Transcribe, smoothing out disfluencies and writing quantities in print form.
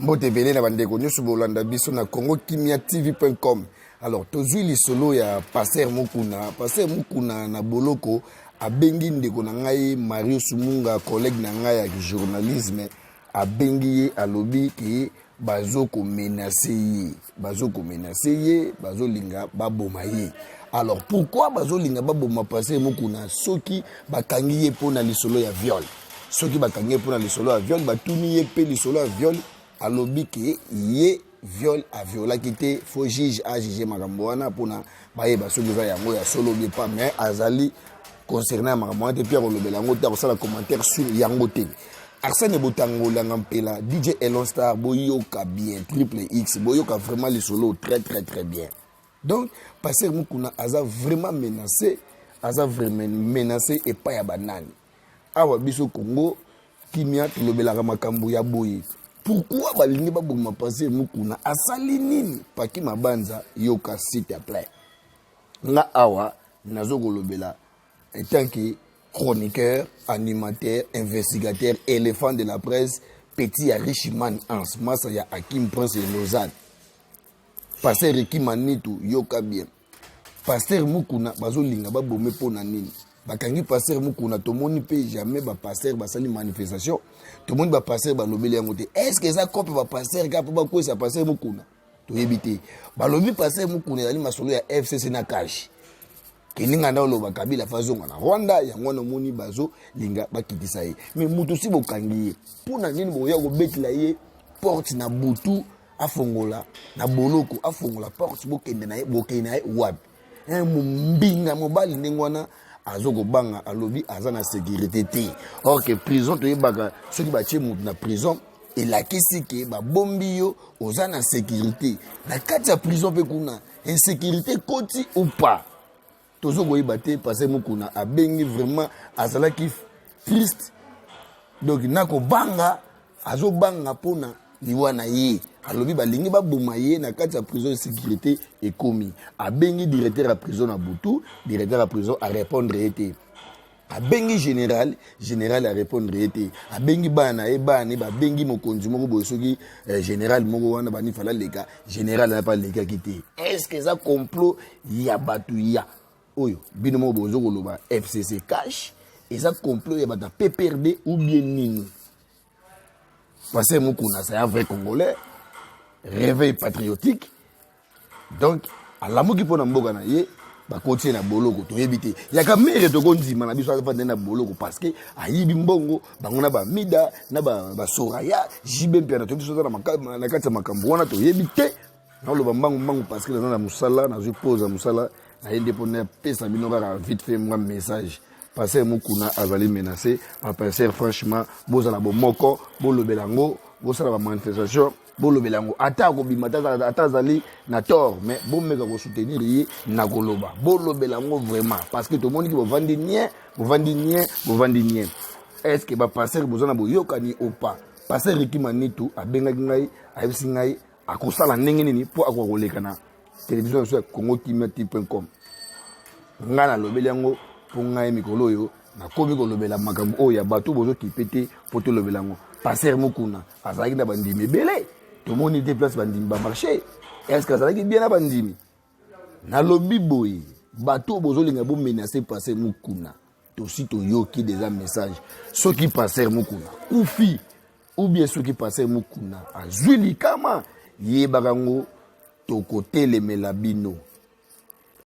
Mbote belé na bandeko nyusu bolanda biso na congokimiatv.com. Alors tozui lisolo ya Pasteur Mukuna na boloko abengi ndeko na ngai Mario Sumunga collègue na ngai ya journalisme abengi ye alobi ki bazoko menacer ye bazolinga baboma ye. Alors pourquoi bazolinga baboma Pasteur Mukuna soki bakangi ye pona lisolo ya viol. Soki bakangi ye pona lisolo ya viol batuni ye pe lisolo ya viol alobi ke ye viol a viola kité faut juge a juger makambo wana pona baye basoki za yango ya solo bien pas mais azali concernant makambo wana te pia kolobela yango ta kosala commentaire sur yango te. Arsène Botango langampela DJ Elon Star boyoka bien triple X boyoka vraiment les solos très bien. Donc Pasteur Mukuna aza vraiment menacé et pas ya banani. Awa biso Congo kimia tulobela makambo ya boye. Pourquoi balingi baboma Pasteur Mukuna asali nini paki mabanza yoka s'il te plaît. Nga awa nazo kolobela étant que chroniqueur, animateur, investigateur, éléphant de la presse, petit à Richiman Hans, Massa ya Hakim Prince de Lausanne. Pasteur Rikimanitu yoka bien. Pasteur Mukuna bazolinga babome pona nini. Bakangi Pasteur Mukuna tomoni pe jamais ba pasteur basali manifestation. Tout le monde va passer par l'obéli en côté. Est-ce que ça coupe va passer car pour quoi ça passer Mukuna? To éviter. Balobi passer Mukuna ali masolo ya FCC na cash. Keninga na lo bakabila fazonga na Rwanda ya ngwana moni bazo linga bakitisa ye. Mais mutu si bokangi pona nini boya ko betila ye porte na butu afongola na boloko afongola porte bokende na ye bokende na ye wapi. Mbinga mobali ndengwana azoko banga alobi azana sécurité te. Or que prison to yebaka soki batie mutu na prison et la kisi ke ba bombi yo ozana sécurité. Na kati ya prison pe kuna insécurité koti ou pas. Tozoko yebate Pasteur Mukuna abengi vraiment azalaki triste. Donc nako banga azo banga pona liwana ye. Alobi balingi baboma ye na kati ya prison de sécurité et commis. Abengi directeur à prison na Butu, directeur à prison à répondre été. Abengi général à répondre été. Abengi bana e bani ba bengi mokonzi moko bosoki général moko wana bani fala leka général na pas leka kité. Est-ce que ça complot ya batu ya oyo bino mo bozo koloba FCC cash et ça complot ya bata PPRD ou bien nini. Pasteur Mukuna c'est un vrai Congolais. Réveil patriotique. Donc, à la mouki pour n'amboka na ye, ba continuer na boloko to éviter. Ya ka mere to konzima na biso afa na boloko parce que ayibi mbongo bangona ba mida na ba soraya jibe mpia to biso na kati makambo wana to éviter. Na lo bambango parce que na musala na je pose musala na yende pona pesa bino ka vite fait moi message. Pasteur Mukuna azali menacé, pasteur franchement bozala bomoko, bolobelango, bosala ba manifestation. Bolo belango ata ko bimata ata zali na tort mais bon meka ko soutenir yi na koloba bolo belango vraiment parce que tout le monde qui vandi nien est-ce que ba passer bozana boyoka ni ou pas passer Rikimanitu abenga ngai ayebisi ngai akosala ndenge nini po akoleka na télévision sur congokimiatv.com ngana lobeli yango po ngai mikolo yo na komi ko lobela makambo o ya bato bozo kipete po to lobelango Pasteur Mukuna azaki na bandimi belé. Tout le monde déplace bandimi ba marché. Est-ce que ça va bien à bandimi? Na lobby boy, bateau bozolinga bo menacer Pasteur Mukuna. To si to yoki des messages. Ceux qui Pasteur Mukuna, oufi ou bien ceux qui Pasteur Mukuna azuli kama ye barango to côté les melabino.